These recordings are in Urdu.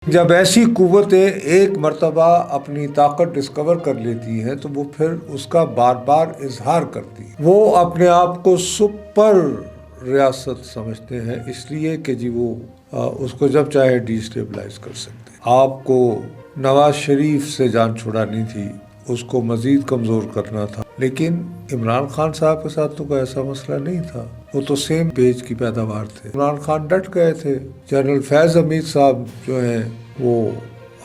جب ایسی قوتیں ایک مرتبہ اپنی طاقت ڈسکور کر لیتی ہیں تو وہ پھر اس کا بار بار اظہار کرتی ہیں. وہ اپنے آپ کو سپر ریاست سمجھتے ہیں، اس لیے کہ جی وہ اس کو جب چاہے ڈی اسٹیبلائز کر سکتے ہیں. آپ کو نواز شریف سے جان چھڑانی تھی، اس کو مزید کمزور کرنا تھا، لیکن عمران خان صاحب کے ساتھ تو کوئی ایسا مسئلہ نہیں تھا. وہ تو سیم پیج کی پیداوار تھے. عمران خان ڈٹ گئے تھے. جنرل فیض حمید صاحب جو ہیں وہ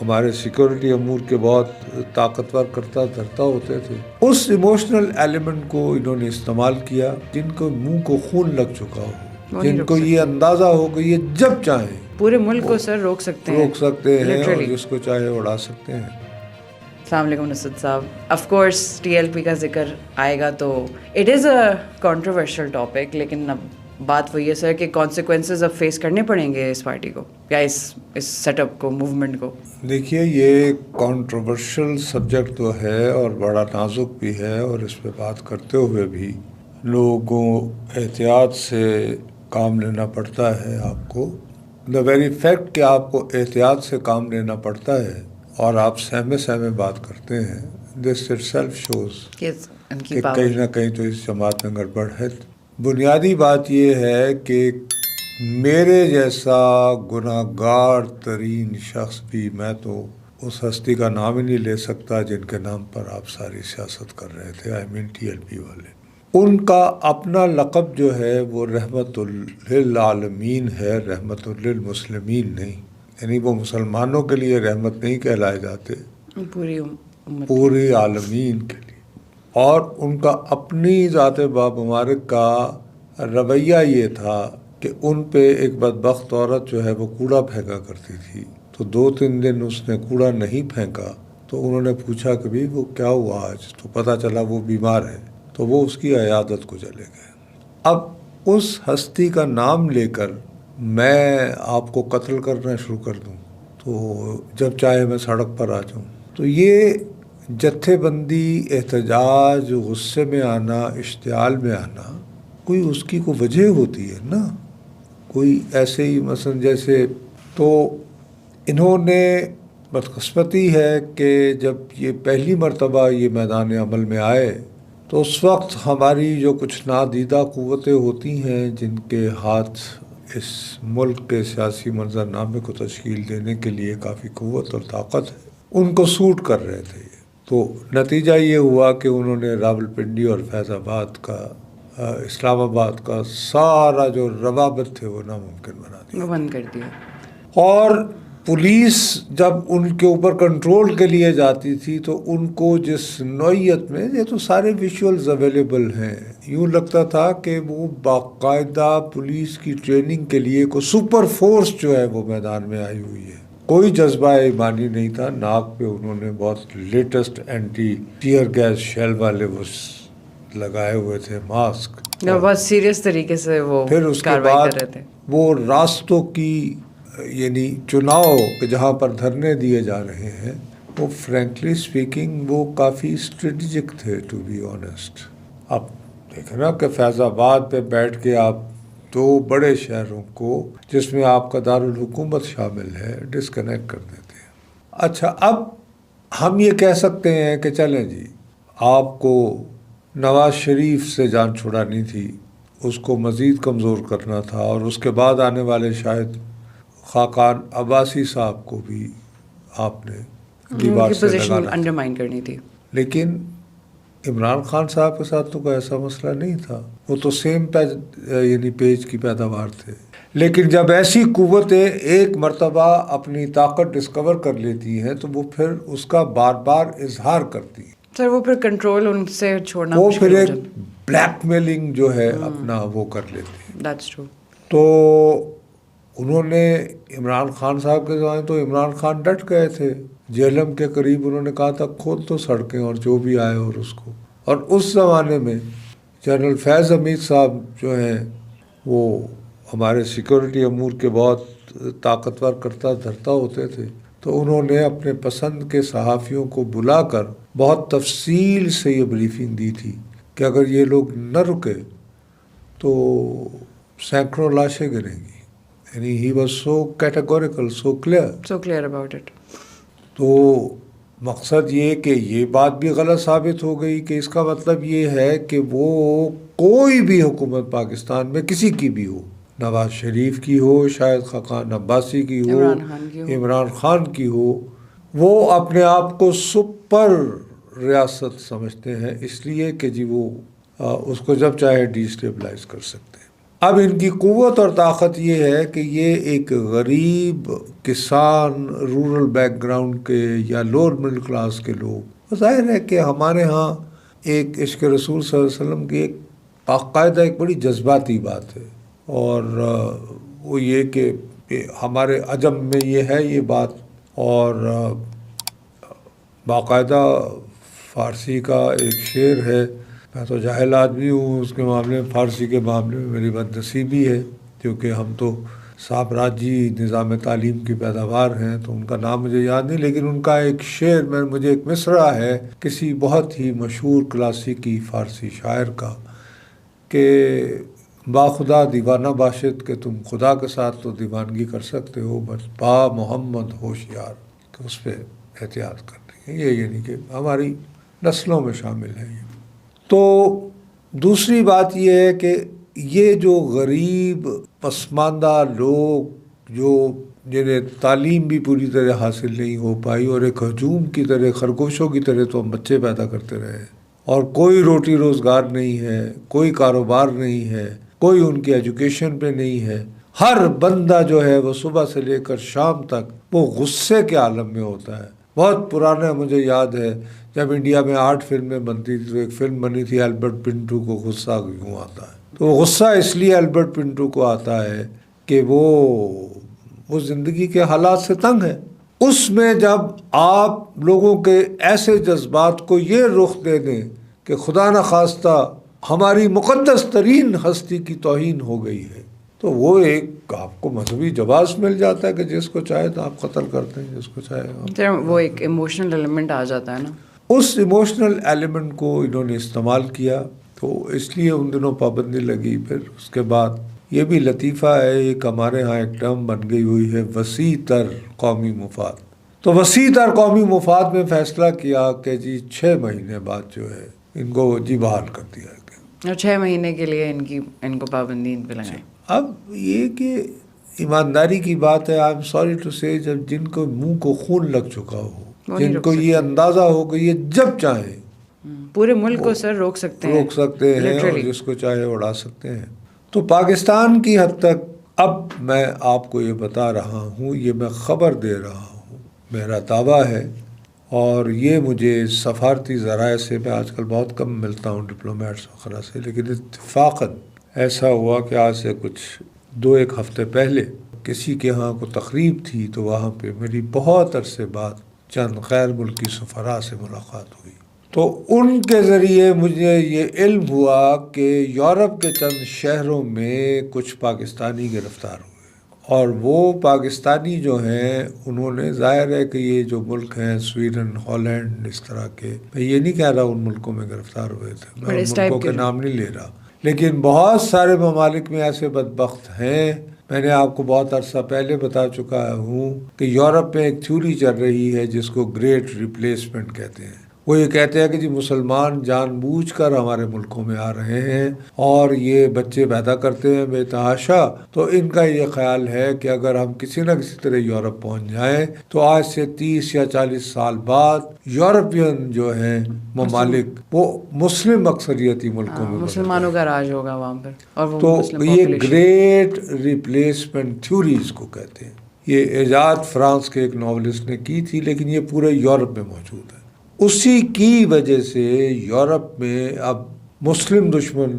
ہمارے سیکورٹی امور کے بہت طاقتور کرتا دھرتا ہوتے تھے. اس ایموشنل ایلیمنٹ کو انہوں نے استعمال کیا. جن کو منہ کو خون لگ چکا ہو، جن کو یہ اندازہ ہو کہ یہ جب چاہیں پورے ملک کو سر روک سکتے ہیں اور جس کو چاہے اڑا سکتے ہیں. السلام علیکم نصرت صاحب. Of course T L P کا ذکر آئے گا تو it is a controversial topic, لیکن اب بات وہی ہے سر کہ کانسیکوینسز اب فیس کرنے پڑیں گے اس پارٹی کو یا اس سیٹ اپ کو، موومنٹ کو. دیکھیے یہ کنٹروورشل سبجیکٹ تو ہے اور بڑا نازک بھی ہے، اور اس پہ بات کرتے ہوئے بھی لوگوں احتیاط سے کام لینا پڑتا ہے. آپ کو دا ویری فیکٹ کہ آپ کو احتیاط سے کام لینا پڑتا ہے اور آپ سہمے بات کرتے ہیں، دس اٹ سیلف شوز کہ کہیں نہ کہیں تو اس جماعت میں گڑبڑ ہے. بنیادی بات یہ ہے کہ میرے جیسا گناہ گار ترین شخص بھی، میں تو اس ہستی کا نام ہی نہیں لے سکتا جن کے نام پر آپ ساری سیاست کر رہے تھے، آئی مین ٹی ایل پی والے. ان کا اپنا لقب جو ہے وہ رحمت للعالمین ہے، رحمت للمسلمین نہیں. یعنی وہ مسلمانوں کے لیے رحمت نہیں کہلائے جاتے، پوری عالمین کے لیے. اور ان کا اپنی ذات بامبارک کا رویہ یہ تھا کہ ان پہ ایک بدبخت عورت جو ہے وہ کوڑا پھینکا کرتی تھی، تو 2-3 دن اس نے کوڑا نہیں پھینکا تو انہوں نے پوچھا کہ بھی وہ کیا ہوا آج، تو پتہ چلا وہ بیمار ہے، تو وہ اس کی عیادت کو چلے گئے. اب اس ہستی کا نام لے کر میں آپ کو قتل کرنا شروع کر دوں تو جب چاہے میں سڑک پر آ جاؤں، تو یہ جتھے بندی، احتجاج، غصے میں آنا، اشتعال میں آنا، کوئی اس کی کوئی وجہ ہوتی ہے نا. کوئی ایسے ہی مثلا جیسے، تو انہوں نے بدقسمتی ہے کہ جب یہ پہلی مرتبہ یہ میدان عمل میں آئے تو اس وقت ہماری جو کچھ نادیدہ قوتیں ہوتی ہیں جن کے ہاتھ اس ملک کے سیاسی منظرنامے کو تشکیل دینے کے لیے کافی قوت اور طاقت ہے، ان کو سوٹ کر رہے تھے. تو نتیجہ یہ ہوا کہ انہوں نے راولپنڈی اور فیض آباد کا، اسلام آباد کا سارا جو روابط تھے وہ ناممکن بنا دیا، بند کر دیا. اور پولیس جب ان کے اوپر کنٹرول کے لیے جاتی تھی تو ان کو جس نوعیت میں، یہ تو سارے ویژولز اویلیبل ہیں، یوں لگتا تھا کہ وہ باقاعدہ پولیس کی ٹریننگ کے لیے کوئی سپر فورس جو ہے وہ میدان میں آئی ہوئی ہے. کوئی جذبہ ایمانی نہیں تھا. ناک پہ انہوں نے بہت latest anti tear gas shell والے وہ لگائے ہوئے تھے، ماسک، بہت سیریس طریقے سے وہ پھر اس کے کاروائی بعد کر رہے تھے. وہ راستوں کی، یعنی چناؤ کہ جہاں پر دھرنے دیے جا رہے ہیں، وہ فرینکلی اسپیکنگ وہ کافی اسٹریٹجک تھے، ٹو بی آنیسٹ. اب دیکھیں نا کہ فیض آباد پہ بیٹھ کے آپ 2 بڑے شہروں کو جس میں آپ کا دارالحکومت شامل ہے ڈسکنیکٹ کر دیتے ہیں. اچھا، اب ہم یہ کہہ سکتے ہیں کہ چلیں جی، آپ کو نواز شریف سے جان چھڑانی تھی، اس کو مزید کمزور کرنا تھا، اور اس کے بعد آنے والے شاید خاقان عباسی صاحب کو بھی آپ نے دیوار سے لگانا تھا، انڈرمائن کرنی تھی. لیکن عمران خان صاحب کے ساتھ تو کوئی ایسا مسئلہ نہیں تھا. وہ تو سیم پیج کی پیداوار تھے. لیکن جب ایسی قوتیں ایک مرتبہ اپنی طاقت ڈسکور کر لیتی ہیں تو وہ پھر اس کا بار بار اظہار کرتی ہیں. سر وہ پھر کنٹرول ان سے چھوڑنا وہ مشکل پھر ہو ایک جاتا. بلیک میلنگ جو ہے اپنا وہ کر لیتے ہیں. That's true. تو انہوں نے عمران خان صاحب کے زمانے تو عمران خان ڈٹ گئے تھے. جہلم کے قریب انہوں نے کہا تھا کھود تو سڑکیں اور جو بھی آئے اور اس کو. اور اس زمانے میں جنرل فیض حمید صاحب جو ہیں وہ ہمارے سیکورٹی امور کے بہت طاقتور کرتا دھرتا ہوتے تھے، تو انہوں نے اپنے پسند کے صحافیوں کو بلا کر بہت تفصیل سے یہ بریفنگ دی تھی کہ اگر یہ لوگ نہ رکے تو سینکڑوں لاشیں گریں گی. یعنی he was so categorical, so clear. So clear about it. تو مقصد یہ کہ یہ بات بھی غلط ثابت ہو گئی کہ اس کا مطلب یہ ہے کہ وہ کوئی بھی حکومت پاکستان میں کسی کی بھی ہو, نواز شریف کی ہو, شاہد خاقان عباسی کی ہو, عمران خان کی ہو, وہ اپنے آپ کو سپر ریاست سمجھتے ہیں, اس لیے کہ جی وہ اس کو جب چاہے ڈی اسٹیبلائز کر سکتے ہیں. اب ان کی قوت اور طاقت یہ ہے کہ یہ ایک غریب کسان, رورل بیک گراؤنڈ کے یا لوور مڈل کلاس کے لوگ, ظاہر ہے کہ ہمارے ہاں ایک عشق رسول صلی اللہ علیہ وسلم کی ایک باقاعدہ ایک بڑی جذباتی بات ہے, اور وہ یہ کہ ہمارے عجم میں یہ ہے یہ بات, اور باقاعدہ فارسی کا ایک شعر ہے, میں تو جاہل آدمی ہوں اس کے معاملے میں, فارسی کے معاملے میں میری بد نصیبی ہے کیونکہ ہم تو سامراجی نظام تعلیم کی پیداوار ہیں, تو ان کا نام مجھے یاد نہیں, لیکن ان کا ایک شعر مجھے ایک مصرع ہے کسی بہت ہی مشہور کلاسیکی فارسی شاعر کا کہ باخدا دیوانہ باشد کہ تم خدا کے ساتھ تو دیوانگی کر سکتے ہو, بس با محمد ہوشیار کہ اس پہ احتیاط کرنی ہے. یہ یعنی کہ ہماری نسلوں میں شامل ہے یہ. تو دوسری بات یہ ہے کہ یہ جو غریب پسماندہ لوگ جو جنہیں تعلیم بھی پوری طرح حاصل نہیں ہو پائی, اور ایک ہجوم کی طرح, خرگوشوں کی طرح تو ہم بچے پیدا کرتے رہے, اور کوئی روٹی روزگار نہیں ہے, کوئی کاروبار نہیں ہے, کوئی ان کی ایجوکیشن پہ نہیں ہے, ہر بندہ جو ہے وہ صبح سے لے کر شام تک وہ غصے کے عالم میں ہوتا ہے. بہت پرانا مجھے یاد ہے جب انڈیا میں 8 فلمیں بنتی تھی تو ایک فلم بنی تھی البرٹ پنٹو کو غصہ کیوں آتا ہے, تو غصہ اس لیے البرٹ پنٹو کو آتا ہے کہ وہ زندگی کے حالات سے تنگ ہے. اس میں جب آپ لوگوں کے ایسے جذبات کو یہ رخ دے دیں کہ خدا نخواستہ ہماری مقدس ترین ہستی کی توہین ہو گئی ہے, تو وہ ایک آپ کو مذہبی جواز مل جاتا ہے کہ جس کو چاہے تو آپ قتل کرتے ہیں, جس کو چاہے وہ ایک ایموشنل ایلیمنٹ آ جاتا ہے نا. اس ایموشنل ایلیمنٹ کو انہوں نے استعمال کیا, تو اس لیے ان دنوں پابندی لگی. پھر اس کے بعد یہ بھی لطیفہ ہے, ایک ہمارے ہاں ایک ٹرم بن گئی ہوئی ہے وسیع تر قومی مفاد. تو وسیع تر قومی مفاد میں فیصلہ کیا کہ جی 6 مہینے بعد جو ہے ان کو جی بحال کر دیا گیا, اور 6 مہینے کے لیے ان کو پابندی ان پہ لگائیں. اب یہ کہ ایمانداری کی بات ہے, آئی ایم سوری ٹو سے, جب جن کو منہ کو خون لگ چکا ہو, جن کو یہ اندازہ ہو کہ یہ جب چاہیں پورے ملک کو سر روک سکتے ہیں اور جس کو چاہے اڑا سکتے ہیں. تو پاکستان کی حد تک اب میں آپ کو یہ بتا رہا ہوں, یہ میں خبر دے رہا ہوں, میرا دعویٰ ہے, اور یہ مجھے سفارتی ذرائع سے, میں آج کل بہت کم ملتا ہوں ڈپلومیٹس وغیرہ سے, لیکن اتفاقاً ایسا ہوا کہ آج سے کچھ 2-1 ہفتے پہلے کسی کے ہاں کو تقریب تھی, تو وہاں پہ میری بہت عرصے بعد چند غیر ملکی سفراء سے ملاقات ہوئی. تو ان کے ذریعے مجھے یہ علم ہوا کہ یورپ کے چند شہروں میں کچھ پاکستانی گرفتار ہوئے, اور وہ پاکستانی جو ہیں انہوں نے, ظاہر ہے کہ یہ جو ملک ہیں سویڈن, ہالینڈ, اس طرح کے, میں یہ نہیں کہہ رہا ان ملکوں میں گرفتار ہوئے تھے, میں ان ملکوں کے نام نہیں لے رہا, لیکن بہت سارے ممالک میں ایسے بدبخت ہیں. میں نے آپ کو بہت عرصہ پہلے بتا چکا ہوں کہ یورپ میں ایک تھیوری چل رہی ہے جس کو گریٹ ریپلیسمنٹ کہتے ہیں. وہ یہ کہتے ہیں کہ جی مسلمان جان بوجھ کر ہمارے ملکوں میں آ رہے ہیں اور یہ بچے پیدا کرتے ہیں بے تحاشا, تو ان کا یہ خیال ہے کہ اگر ہم کسی نہ کسی طرح یورپ پہنچ جائیں تو آج سے 30 یا 40 سال بعد یورپین جو ہیں ممالک وہ مسلم اکثریتی ملکوں میں مسلمانوں کا راج ہوگا وہاں پر, اور وہ تو یہ گریٹ ریپلیسمنٹ تھیوریز کو کہتے ہیں. یہ ایجاد فرانس کے ایک ناولسٹ نے کی تھی, لیکن یہ پورے یورپ میں موجود ہے. اسی کی وجہ سے یورپ میں اب مسلم دشمن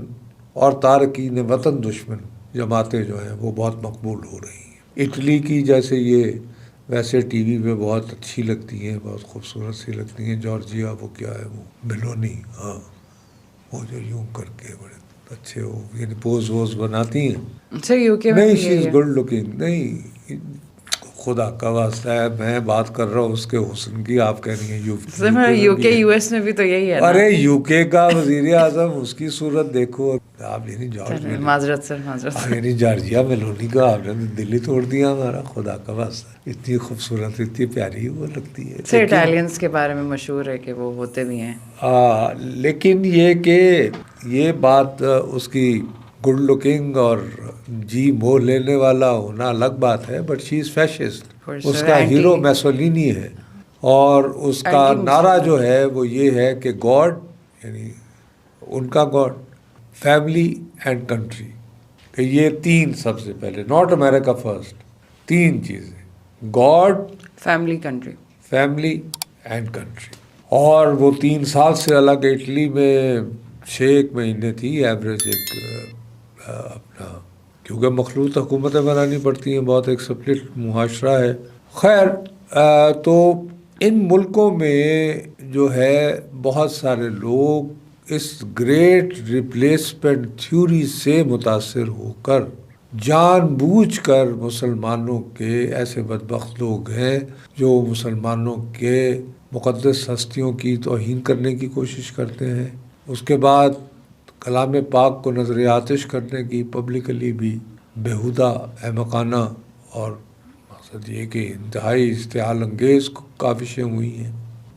اور تارکین وطن دشمن جماعتیں جو ہیں وہ بہت مقبول ہو رہی ہیں. اٹلی کی جیسے یہ ویسے ٹی وی پہ بہت اچھی لگتی ہیں, بہت خوبصورت سی لگتی ہیں. جارجیا وہ کیا ہے وہ میلونی, ہاں وہ جو یوں کر کے بڑے اچھے وہ یعنی پوز ووز بناتی ہیں. نہیں شی از گڈ لکنگ, نہیں خدا کا واسطہ ہے، میں بات کر رہا ہوں اس کے حسن کی، آپ کہہ رہی ہیں سر یو کے یو ایس میں بھی تو یہی ہے نا. ارے یو کے کا وزیر اعظم، اس کی صورت دیکھو آپ، یعنی جارج معذرت سر معذرت. یعنی جارجیا میلونی کا آپ نے دل ہی توڑ دیا ہمارا، خدا کا واسطہ. اتنی خوبصورت، اتنی پیاری وہ لگتی ہے. سر اٹالینس کے بارے میں مشہور ہے کہ وہ ہوتے بھی ہیں. لیکن یہ کہ یہ بات اس کی گڈ لکنگ اور جی مو لینے والا ہونا الگ بات ہے، بٹ شی از فیشسٹ. اس کا ہیرو میسولینی ہے، اور اس کا نعرہ جو ہے وہ یہ ہے کہ گاڈ، یعنی ان کا گاڈ، فیملی اینڈ کنٹری، کہ یہ تین سب سے پہلے، ناٹ امریکہ فرسٹ، تین چیزیں، God, family, country, family and country. اور وہ 3 سال سے الگ اٹلی میں 6 مہینے تھی ایوریج ایک اپنا، کیونکہ مخلوط حکومتیں بنانی پڑتی ہیں، بہت ایک سپلٹ معاشرہ ہے. خیر، تو ان ملکوں میں جو ہے بہت سارے لوگ اس گریٹ ریپلیسمنٹ تھیوری سے متاثر ہو کر جان بوجھ کر مسلمانوں کے، ایسے بدبخت لوگ ہیں جو مسلمانوں کے مقدس ہستیوں کی توہین کرنے کی کوشش کرتے ہیں، اس کے بعد کلام پاک کو نظر آتش کرنے کی، پبلکلی بھی بیہودہ احمقانہ، اور مقصد یہ کہ انتہائی اشتعال انگیز کاوشیں ہوئی ہیں.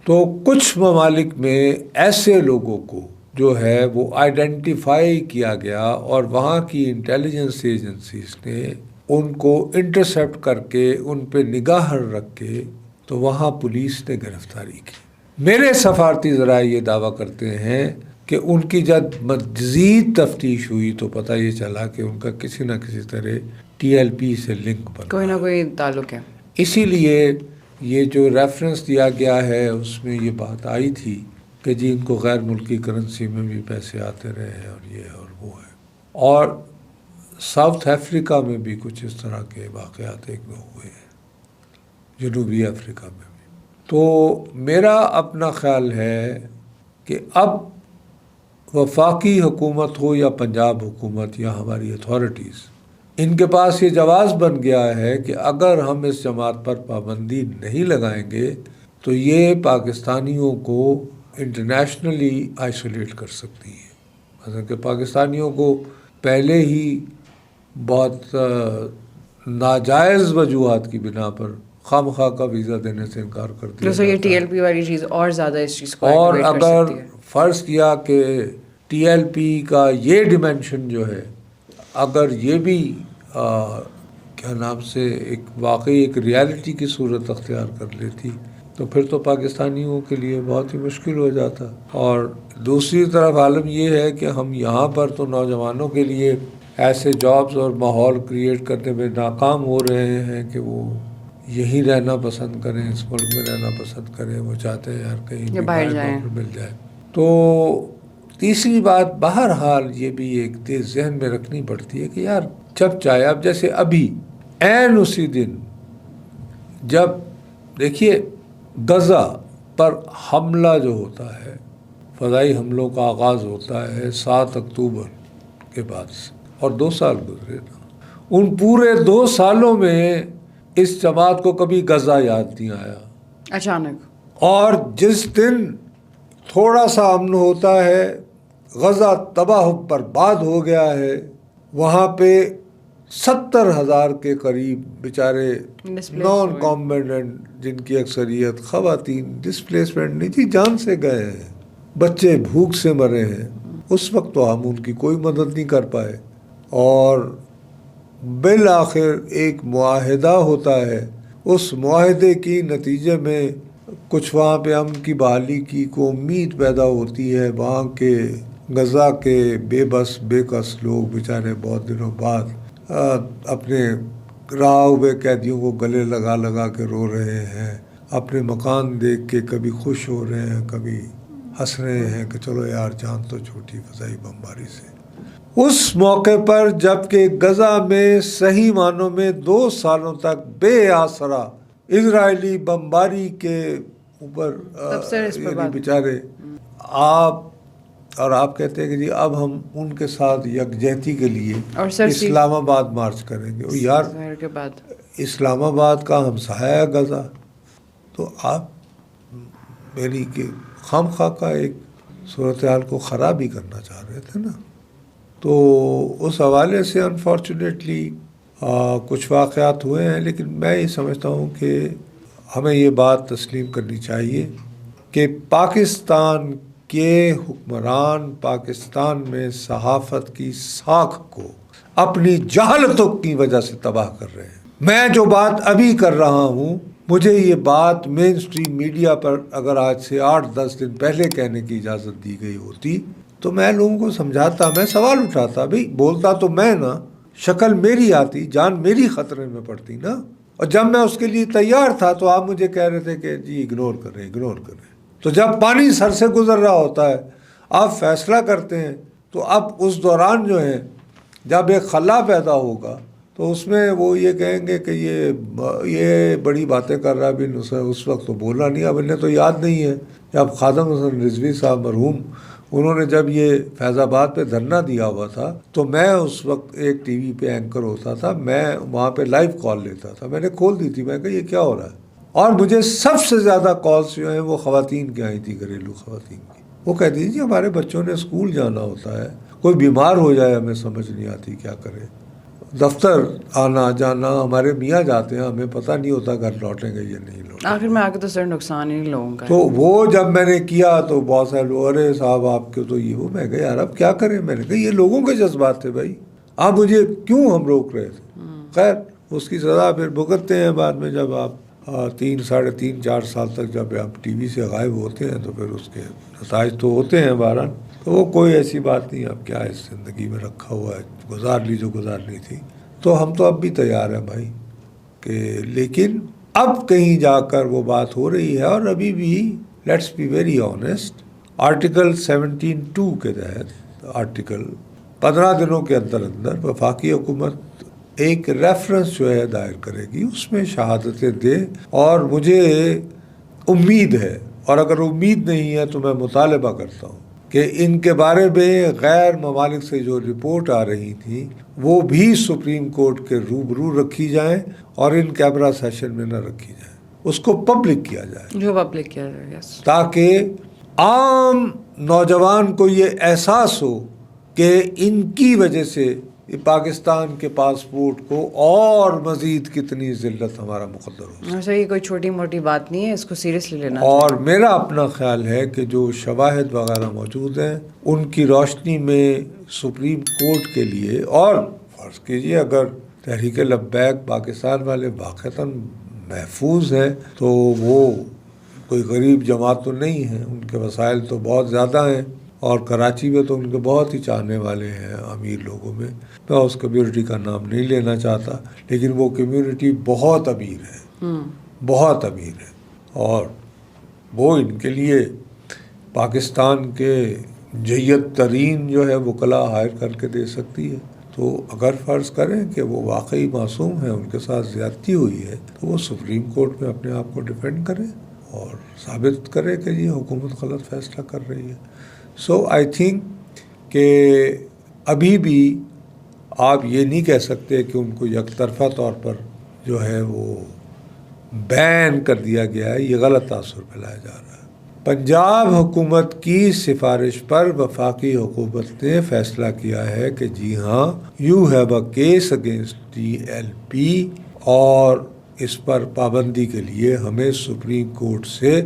تو کچھ ممالک میں ایسے لوگوں کو جو ہے وہ آئیڈینٹیفائی کیا گیا، اور وہاں کی انٹیلیجنس ایجنسیز نے ان کو انٹرسیپٹ کر کے، ان پہ نگاہ رکھ کے، تو وہاں پولیس نے گرفتاری کی. میرے سفارتی ذرائع یہ دعویٰ کرتے ہیں کہ ان کی جب مزید تفتیش ہوئی تو پتہ یہ چلا کہ ان کا کسی نہ کسی طرح ٹی ایل پی سے لنک بنا، کوئی نہ کوئی تعلق ہے. اسی لیے یہ جو ریفرنس دیا گیا ہے اس میں یہ بات آئی تھی کہ جی ان کو غیر ملکی کرنسی میں بھی پیسے آتے رہے ہیں، اور یہ اور وہ ہے. اور ساؤتھ افریقہ میں بھی کچھ اس طرح کے واقعات ایک دو ہوئے ہیں، جنوبی افریقہ میں بھی. تو میرا اپنا خیال ہے کہ اب وفاقی حکومت ہو یا پنجاب حکومت یا ہماری اتھارٹیز، ان کے پاس یہ جواز بن گیا ہے کہ اگر ہم اس جماعت پر پابندی نہیں لگائیں گے تو یہ پاکستانیوں کو انٹرنیشنلی آئسولیٹ کر سکتی ہے. مثلا کہ پاکستانیوں کو پہلے ہی بہت ناجائز وجوہات کی بنا پر خام خواہ کا ویزا دینے سے انکار کر دیا یہ ٹی ایل پی والی چیز اور زیادہ اس چیز کو اور اگر فرض کیا کہ ٹی ایل پی کا یہ ڈیمینشن جو ہے، اگر یہ بھی کیا نام سے ایک واقعی ایک ریالٹی کی صورت اختیار کر لیتی تو پھر تو پاکستانیوں کے لیے بہت ہی مشکل ہو جاتا. اور دوسری طرف عالم یہ ہے کہ ہم یہاں پر تو نوجوانوں کے لیے ایسے جابز اور ماحول کریٹ کرنے میں ناکام ہو رہے ہیں کہ وہ یہی رہنا پسند کریں، اس ملک میں رہنا پسند کریں. وہ چاہتے ہیں یار کہیں بھی باہر مل جائے. تو تیسری بات بہرحال یہ بھی ایک تیز ذہن میں رکھنی پڑتی ہے کہ یار جب چاہے، اب جیسے ابھی عین اسی دن جب دیکھیے غزہ پر حملہ جو ہوتا ہے، فضائی حملوں کا آغاز ہوتا ہے 7 اکتوبر کے بعد سے، اور 2 سال گزرے نا، ان پورے 2 سالوں میں اس جماعت کو کبھی غزہ یاد نہیں آیا اچانک. اور جس دن تھوڑا سا امن ہوتا ہے، غزہ تباہ برباد ہو گیا ہے، وہاں پہ 70,000 کے قریب بیچارے نان کامبیننٹ، جن کی اکثریت خواتین، ڈسپلیسمنٹ نہیں تھی، جان سے گئے ہیں، بچے بھوک سے مرے ہیں. اس وقت تو ہم ان کی کوئی مدد نہیں کر پائے، اور بالآخر ایک معاہدہ ہوتا ہے، اس معاہدے کی نتیجے میں کچھ وہاں پہ امن کی بحالی کی کو امید پیدا ہوتی ہے. وہاں کے غزہ کے بے بس بے کس لوگ بیچارے بہت دنوں بعد اپنے رہا ہوئے قیدیوں کو گلے لگا لگا کے رو رہے ہیں، اپنے مکان دیکھ کے کبھی خوش ہو رہے ہیں، کبھی ہنس رہے ہیں کہ چلو یار جان تو چھوٹی فضائی بمباری سے. اس موقع پر جب کہ غزہ میں صحیح معنوں میں 2 سالوں تک بے آسرا اسرائیلی بمباری کے اوپر بیچارے، آپ اور آپ کہتے ہیں کہ جی اب ہم ان کے ساتھ یکجہتی کے لیے اور سر اسلام آباد مارچ کریں گے. یار کے بعد اسلام آباد کا ہمسایہ ہے غزہ, تو آپ میری کہ خام خواہ کا ایک صورتحال کو خراب ہی کرنا چاہ رہے تھے نا. تو اس حوالے سے انفارچونیٹلی کچھ واقعات ہوئے ہیں, لیکن میں یہ سمجھتا ہوں کہ ہمیں یہ بات تسلیم کرنی چاہیے کہ پاکستان کے حکمران پاکستان میں صحافت کی ساکھ کو اپنی جہالتوں کی وجہ سے تباہ کر رہے ہیں. میں جو بات ابھی کر رہا ہوں, مجھے یہ بات مین اسٹریم میڈیا پر اگر آج سے 8-10 دن پہلے کہنے کی اجازت دی گئی ہوتی تو میں لوگوں کو سمجھاتا, میں سوال اٹھاتا, بھئی بولتا تو میں نا, شکل میری آتی, جان میری خطرے میں پڑتی نا. اور جب میں اس کے لیے تیار تھا تو آپ مجھے کہہ رہے تھے کہ جی اگنور کریں. تو جب پانی سر سے گزر رہا ہوتا ہے, آپ فیصلہ کرتے ہیں, تو اب اس دوران جو ہے جب ایک خلا پیدا ہوگا تو اس میں وہ یہ کہیں گے کہ یہ بڑی باتیں کر رہا ہے. اس وقت تو بولا نہیں, اب انہیں تو یاد نہیں ہے جب خادم حسن رضوی صاحب مرحوم انہوں نے جب یہ فیض آباد پہ دھرنا دیا ہوا تھا تو میں اس وقت ایک ٹی وی پہ اینکر ہوتا تھا, میں وہاں پہ لائیو کال لیتا تھا. میں نے کھول دی تھی, میں کہا یہ کیا ہو رہا ہے. اور مجھے سب سے زیادہ کالز جو ہیں وہ خواتین کی آئی تھی, گھریلو خواتین کی. وہ کہتی تھی ہمارے بچوں نے اسکول جانا ہوتا ہے, کوئی بیمار ہو جائے ہمیں سمجھ نہیں آتی کیا کرے, دفتر آنا جانا, ہمارے میاں جاتے ہیں ہمیں پتہ نہیں ہوتا گھر لوٹیں گے یا نہیں لوٹیں. آخر میں آ کے تو سر نقصان ہی لوگوں کا. تو وہ جب میں نے کیا تو بہت سارے لوگ, ارے صاحب آپ کے تو یہ وہ, میں کہا یار اب کیا کریں. میں نے کہا یہ لوگوں کے جذبات تھے بھائی, آپ مجھے کیوں ہم روک رہے تھے. خیر اس کی سزا پھر بھگتتے ہیں بعد میں, جب آپ 3-3.5-4 سال تک جب آپ ٹی وی سے غائب ہوتے ہیں تو پھر اس کے نتائج تو ہوتے ہیں بہرحال. تو وہ کوئی ایسی بات نہیں, اب کیا اس زندگی میں رکھا ہوا ہے, گزار لی جو گزارنی تھی. تو ہم تو اب بھی تیار ہیں بھائی کہ, لیکن اب کہیں جا کر وہ بات ہو رہی ہے. اور ابھی بھی let's be very honest, article 17(2) کے تحت آرٹیکل 15 دنوں کے اندر وفاقی حکومت ایک ریفرنس جو ہے دائر کرے گی, اس میں شہادتیں دے. اور مجھے امید ہے, اور اگر امید نہیں ہے تو میں مطالبہ کرتا ہوں کہ ان کے بارے میں غیر ممالک سے جو رپورٹ آ رہی تھی وہ بھی سپریم کورٹ کے روبرو رکھی جائیں اور ان کیمرہ سیشن میں نہ رکھی جائیں, اس کو پبلک کیا جائے, جو پبلک کیا جائے, یس, تاکہ عام نوجوان کو یہ احساس ہو کہ ان کی وجہ سے پاکستان کے پاسپورٹ کو اور مزید کتنی ذلت ہمارا مقدر ہو. ایسا یہ کوئی چھوٹی موٹی بات نہیں ہے, اس کو سیریسلی لینا. اور میرا اپنا خیال ہے کہ جو شواہد وغیرہ موجود ہیں ان کی روشنی میں سپریم کورٹ کے لیے, اور فرض کیجیے اگر تحریک لبیک پاکستان والے واقعتاً محفوظ ہیں تو وہ کوئی غریب جماعت تو نہیں ہے, ان کے وسائل تو بہت زیادہ ہیں, اور کراچی میں تو ان کے بہت ہی چاہنے والے ہیں امیر لوگوں میں. میں اس کمیونٹی کا نام نہیں لینا چاہتا, لیکن وہ کمیونٹی بہت امیر ہے, بہت امیر ہے, اور وہ ان کے لیے پاکستان کے جیت ترین جو ہے وکلا ہائر کر کے دے سکتی ہے. تو اگر فرض کریں کہ وہ واقعی معصوم ہیں, ان کے ساتھ زیادتی ہوئی ہے, تو وہ سپریم کورٹ میں اپنے آپ کو ڈیفینڈ کریں اور ثابت کرے کہ یہ حکومت غلط فیصلہ کر رہی ہے. سو آئی تھنک کہ ابھی بھی آپ یہ نہیں کہہ سکتے کہ ان کو یک طرفہ طور پر جو ہے وہ بین کر دیا گیا ہے, یہ غلط تاثر پھیلایا جا رہا ہے. پنجاب حکومت کی سفارش پر وفاقی حکومت نے فیصلہ کیا ہے کہ جی ہاں, you have a case against TLP, اور اس پر پابندی کے لیے ہمیں سپریم کورٹ سے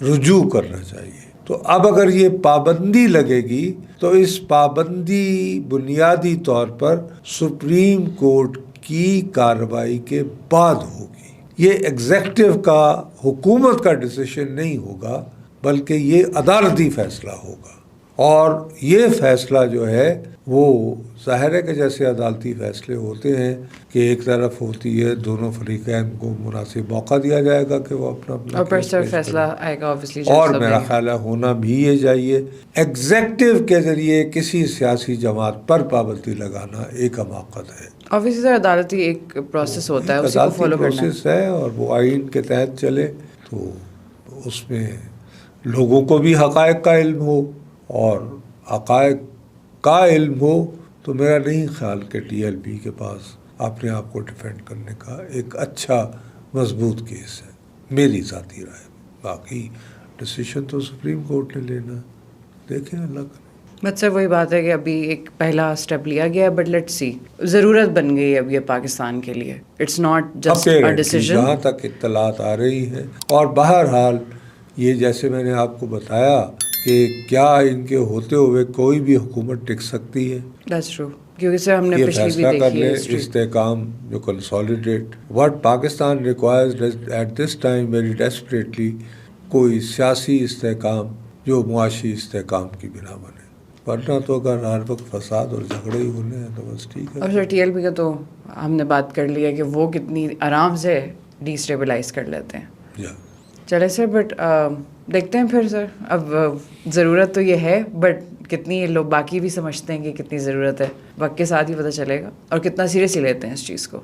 رجوع کرنا چاہیے. تو اب اگر یہ پابندی لگے گی تو اس پابندی بنیادی طور پر سپریم کورٹ کی کارروائی کے بعد ہوگی. یہ ایگزیکٹو کا, حکومت کا ڈیسیشن نہیں ہوگا, بلکہ یہ عدالتی فیصلہ ہوگا. اور یہ فیصلہ جو ہے وہ ظاہر ہے کہ جیسے عدالتی فیصلے ہوتے ہیں کہ ایک طرف ہوتی ہے, دونوں فریقین کو مناسب موقع دیا جائے گا کہ وہ اپنا فیصلہ آئے گا, اور میرا خیال ہے ہونا بھی یہ چاہیے. ایگزیکٹو کے ذریعے کسی سیاسی جماعت پر پابندی لگانا ایک حماقت ہے. obviously سر عدالتی ایک پروسیس ہوتا ہے, اسی کو فالو کرنا پروسیس ہے, اور وہ آئین کے تحت چلے تو اس میں لوگوں کو بھی حقائق کا علم ہو اور حقائق کا علم ہو تو میرا نہیں خیال کہ ٹی ایل پی کے پاس اپنے آپ کو ڈیفینڈ کرنے کا ایک اچھا مضبوط کیس ہے، میری ذاتی رائے میں۔ باقی ڈیسیشن تو سپریم کورٹ نے لینا ہے، دیکھیں اللہ کرے۔ بٹ سر وہی بات ہے کہ ابھی ایک پہلا اسٹیپ لیا گیا ہے، بٹ لیٹ سی، ضرورت بن گئی ہے اب یہ پاکستان کے لیے، it's not just a decision. جہاں تک اطلاعات آ رہی ہیں، اور بہرحال یہ جیسے میں نے آپ کو بتایا کہ کیا ان کے ہوتے ہوئے کوئی بھی حکومت ٹک سکتی ہے، دیٹس ٹرو، کیونکہ سر ہم نے یہ پچھلی بھی فیصلہ کر دیکھی ہے لیں ہسٹری۔ استحکام جو consolidate what Pakistan requires at this time very desperately, کوئی سیاسی استحکام جو معاشی استحکام کی بنا بنے، ورنہ تو اگر ہر وقت فساد اور جھگڑے ہی ہونے ہیں تو بس ٹھیک ہے۔ اور سر ٹی ایل پی کا تو ہم نے بات کر لی ہے کہ وہ کتنی آرام سے ڈی اسٹیبلائز کر لیتے ہیں۔ چلے سر، بٹ دیکھتے ہیں پھر سر، اب ضرورت تو یہ ہے، بٹ کتنی لوگ باقی بھی سمجھتے ہیں کہ کتنی ضرورت ہے، وقت کے ساتھ ہی پتہ چلے گا، اور کتنا سیریسلی لیتے ہیں اس چیز کو۔